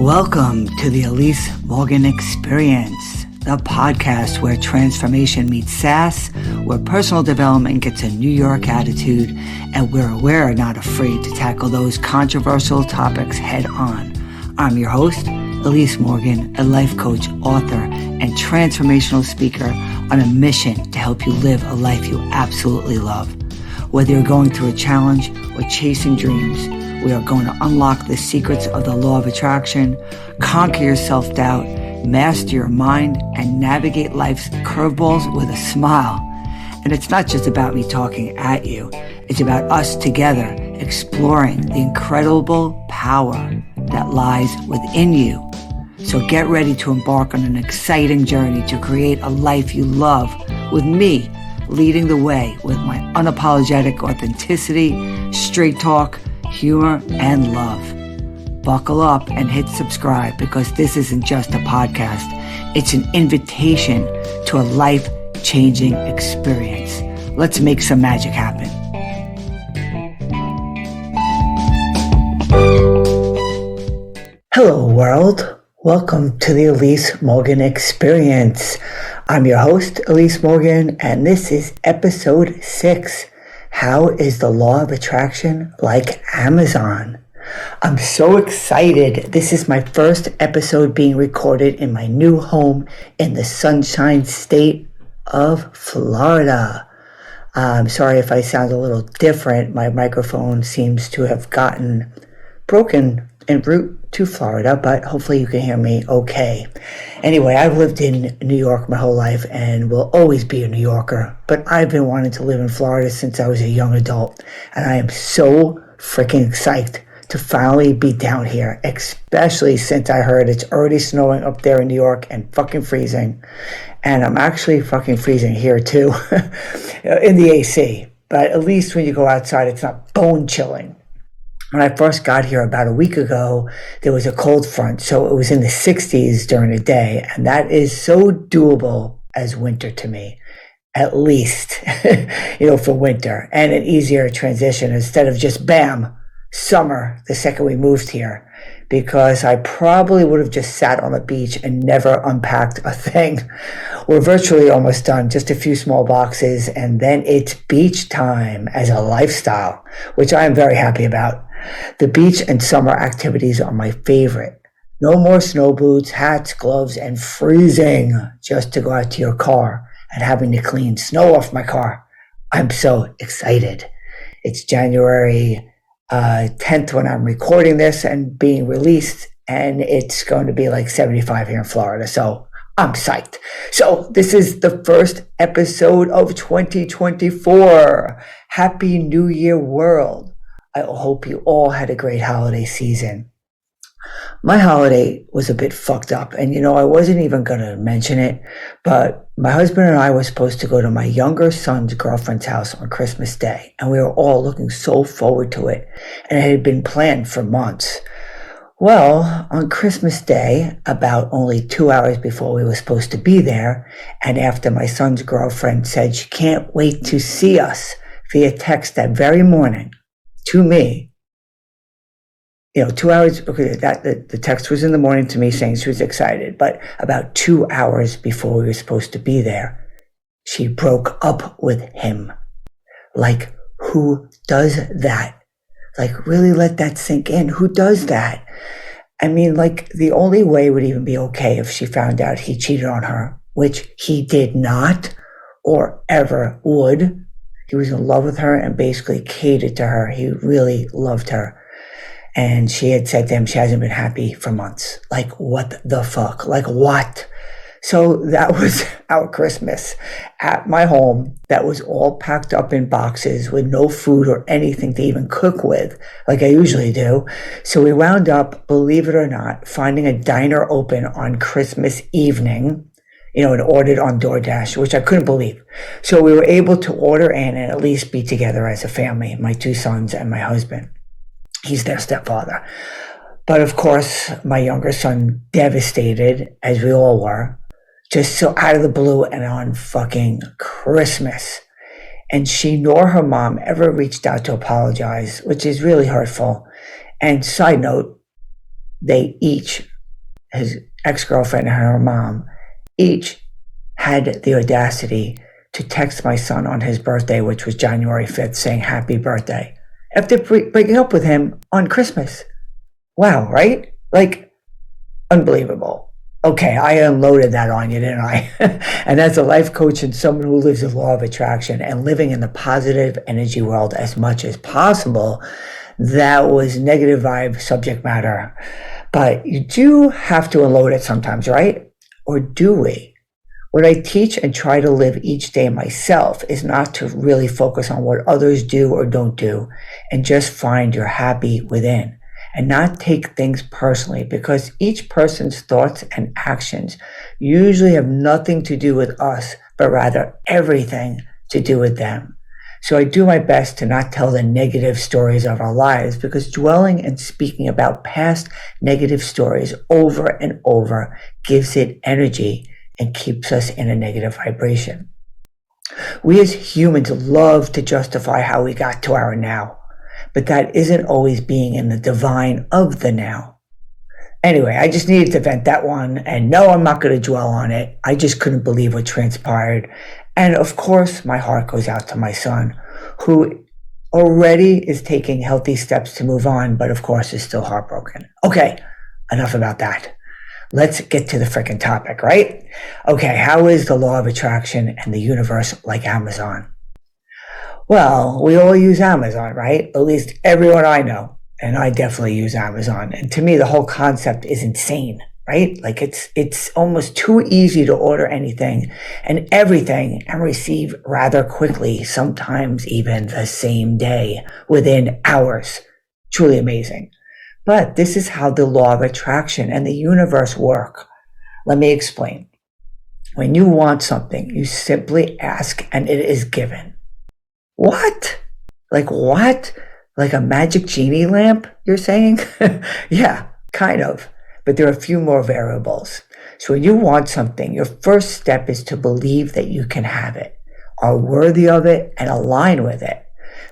Welcome to the Elise Morgan Experience, the podcast where transformation meets sass, where personal development gets a New York attitude, and where we're not afraid to tackle those controversial topics head on. I'm your host, Elise Morgan, a life coach, author, and transformational speaker on a mission to help you live a life you absolutely love. Whether you're going through a challenge or chasing dreams, we are going to unlock the secrets of the law of attraction, conquer your self-doubt, master your mind, and navigate life's curveballs with a smile. And it's not just about me talking at you. It's about us together exploring the incredible power that lies within you. So get ready to embark on an exciting journey to create a life you love with me leading the way with my unapologetic authenticity, straight talk, humor, and love. Buckle up and hit subscribe because this isn't just a podcast. It's an invitation to a life-changing experience. Let's make some magic happen. Hello, world. Welcome to the Elise Morgan Experience. I'm your host, Elise Morgan, and this is episode 6. How is the law of attraction like Amazon? I'm so excited. This is my first episode being recorded in my new home in the Sunshine State of Florida. I'm sorry if I sound a little different. My microphone seems to have gotten broken en route to Florida, but hopefully you can hear me okay. Anyway, I've lived in New York my whole life and will always be a New Yorker, but I've been wanting to live in Florida since I was a young adult, and I am so freaking psyched to finally be down here, especially since I heard it's already snowing up there in New York and fucking freezing, and I'm actually fucking freezing here too in the AC, but at least when you go outside it's not bone chilling. When I first got here about a week ago, there was a cold front, so it was in the 60s during the day, and that is so doable as winter to me, at least, for winter, and an easier transition instead of just bam, summer the second we moved here, because I probably would have just sat on the beach and never unpacked a thing. We're virtually almost done, just a few small boxes, and then it's beach time as a lifestyle, which I am very happy about. The beach and summer activities are my favorite. No more snow boots, hats, gloves, and freezing just to go out to your car and having to clean snow off my car. I'm so excited. It's January 10th when I'm recording this and being released, and it's going to be like 75 here in Florida, so I'm psyched. So this is the first episode of 2024. Happy New Year, world. I hope you all had a great holiday season. My holiday was a bit fucked up, and I wasn't even going to mention it, but my husband and I were supposed to go to my younger son's girlfriend's house on Christmas Day, and we were all looking so forward to it, and it had been planned for months. Well, on Christmas Day, about only 2 hours before we were supposed to be there, and after my son's girlfriend said she can't wait to see us via text that very morning, to me, 2 hours, okay, the text was in the morning to me saying she was excited, but about 2 hours before we were supposed to be there, she broke up with him. Like, who does that? Like, really let that sink in. Who does that? I mean, like, the only way would even be okay if she found out he cheated on her, which he did not or ever would. He was in love with her and basically catered to her. He really loved her. And she had said to him she hasn't been happy for months. Like, what the fuck? Like, what? So that was our Christmas at my home that was all packed up in boxes with no food or anything to even cook with, like I usually do. So we wound up, believe it or not, finding a diner open on Christmas evening, and ordered on DoorDash, which I couldn't believe. So we were able to order in and at least be together as a family, my 2 sons and my husband. He's their stepfather. But of course, my younger son, devastated, as we all were, just so out of the blue and on fucking Christmas. And she nor her mom ever reached out to apologize, which is really hurtful. And side note, they each his ex-girlfriend, and her mom each had the audacity to text my son on his birthday, which was January 5th, saying happy birthday, after breaking up with him on Christmas. Wow, right? Like, unbelievable. Okay, I unloaded that on you, didn't I? And as a life coach and someone who lives the law of attraction and living in the positive energy world as much as possible, that was negative vibe subject matter. But you do have to unload it sometimes, right? Or do we? What I teach and try to live each day myself is not to really focus on what others do or don't do, and just find your happy within and not take things personally, because each person's thoughts and actions usually have nothing to do with us, but rather everything to do with them. So I do my best to not tell the negative stories of our lives, because dwelling and speaking about past negative stories over and over gives it energy and keeps us in a negative vibration. We as humans love to justify how we got to our now, but that isn't always being in the divine of the now. Anyway, I just needed to vent that one, and no, I'm not going to dwell on it. I just couldn't believe what transpired. And of course, my heart goes out to my son, who already is taking healthy steps to move on, but of course is still heartbroken. Okay, enough about that. Let's get to the freaking topic, right? Okay, how is the law of attraction and the universe like Amazon? Well, we all use Amazon, right? At least everyone I know. And I definitely use Amazon. And to me, the whole concept is insane, right? Like it's almost too easy to order anything and everything and receive rather quickly, sometimes even the same day, within hours. Truly amazing. But this is how the law of attraction and the universe work. Let me explain. When you want something, you simply ask and it is given. What? Like what? Like a magic genie lamp, you're saying? Yeah, kind of. But there are a few more variables. So when you want something, your first step is to believe that you can have it, are worthy of it, and align with it.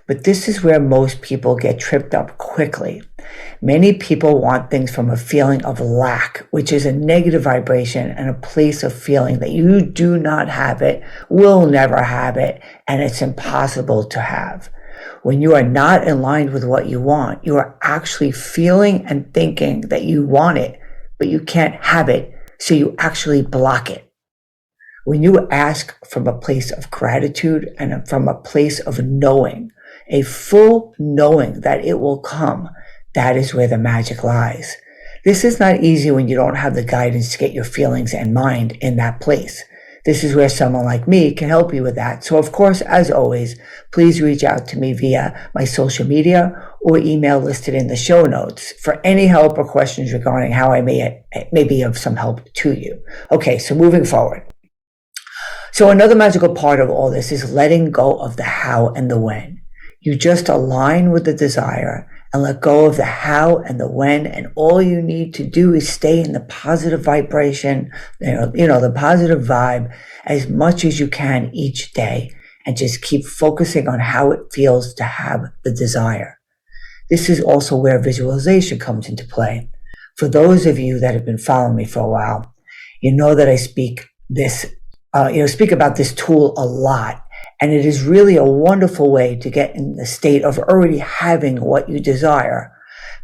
But this is where most people get tripped up quickly. Many people want things from a feeling of lack, which is a negative vibration and a place of feeling that you do not have it, will never have it, and it's impossible to have. When you are not in line with what you want, you are actually feeling and thinking that you want it, but you can't have it, so you actually block it. When you ask from a place of gratitude and from a place of knowing, a full knowing that it will come, that is where the magic lies. This is not easy when you don't have the guidance to get your feelings and mind in that place. This is where someone like me can help you with that. So of course, as always, please reach out to me via my social media or email listed in the show notes for any help or questions regarding how I may be of some help to you. Okay, so moving forward. So another magical part of all this is letting go of the how and the when. You just align with the desire and let go of the how and the when, and all you need to do is stay in the positive vibration, the positive vibe as much as you can each day, and just keep focusing on how it feels to have the desire. This is also where visualization comes into play. For those of you that have been following me for a while, you know that I speak about this tool a lot. And it is really a wonderful way to get in the state of already having what you desire.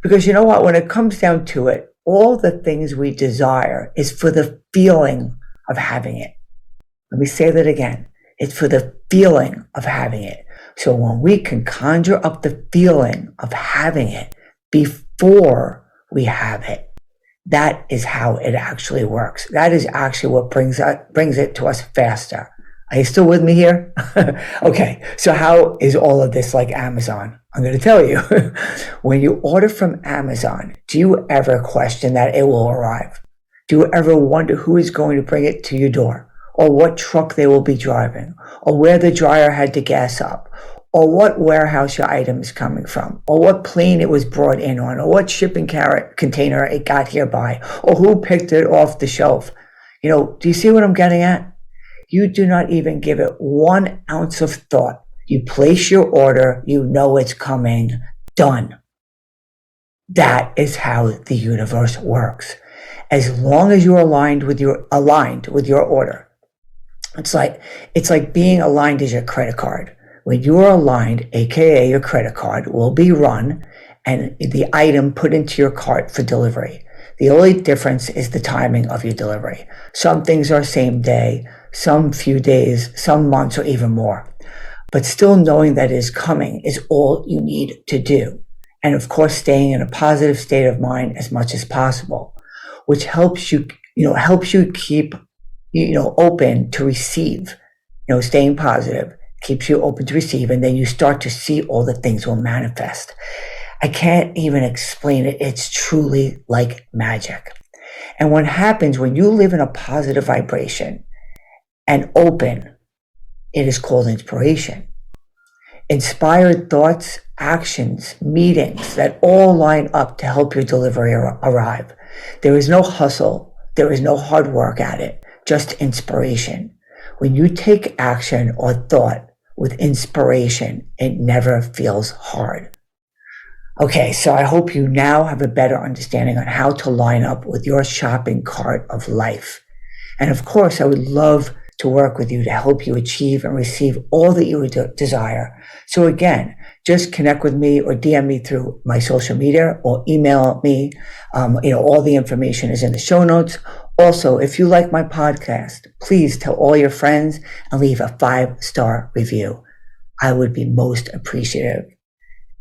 Because you know what? When it comes down to it, all the things we desire is for the feeling of having it. Let me say that again. It's for the feeling of having it. So when we can conjure up the feeling of having it before we have it, that is how it actually works. That is actually what brings it to us faster. Are you still with me here? Okay, so how is all of this like Amazon? I'm going to tell you. When you order from Amazon, do you ever question that it will arrive? Do you ever wonder who is going to bring it to your door? Or what truck they will be driving? Or where the dryer had to gas up? Or what warehouse your item is coming from? Or what plane it was brought in on? Or what shipping container it got here by? Or who picked it off the shelf? Do you see what I'm getting at? You do not even give it 1 ounce of thought. You place your order, you know it's coming, done. That is how the universe works. As long as you're aligned with your order. It's like being aligned as your credit card. When you are aligned, aka your credit card, will be run and the item put into your cart for delivery. The only difference is the timing of your delivery. Some things are same day, some few days, some months, or even more. But still knowing that it is coming is all you need to do. And of course, staying in a positive state of mind as much as possible, which helps you keep, open to receive. Staying positive keeps you open to receive, and then you start to see all the things will manifest. I can't even explain it. It's truly like magic. And what happens when you live in a positive vibration and open, it is called inspiration. Inspired thoughts, actions, meetings that all line up to help your delivery arrive. There is no hustle. There is no hard work at it, just inspiration. When you take action or thought with inspiration, it never feels hard. Okay, so I hope you now have a better understanding on how to line up with your shopping cart of life. And of course, I would love to work with you to help you achieve and receive all that you desire. So again, just connect with me or DM me through my social media or email me. All the information is in the show notes. Also, if you like my podcast, please tell all your friends and leave a 5-star review. I would be most appreciative.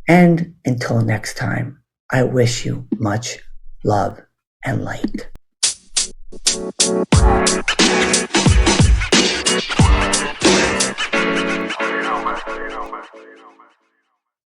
And until next time, I wish you much love and light.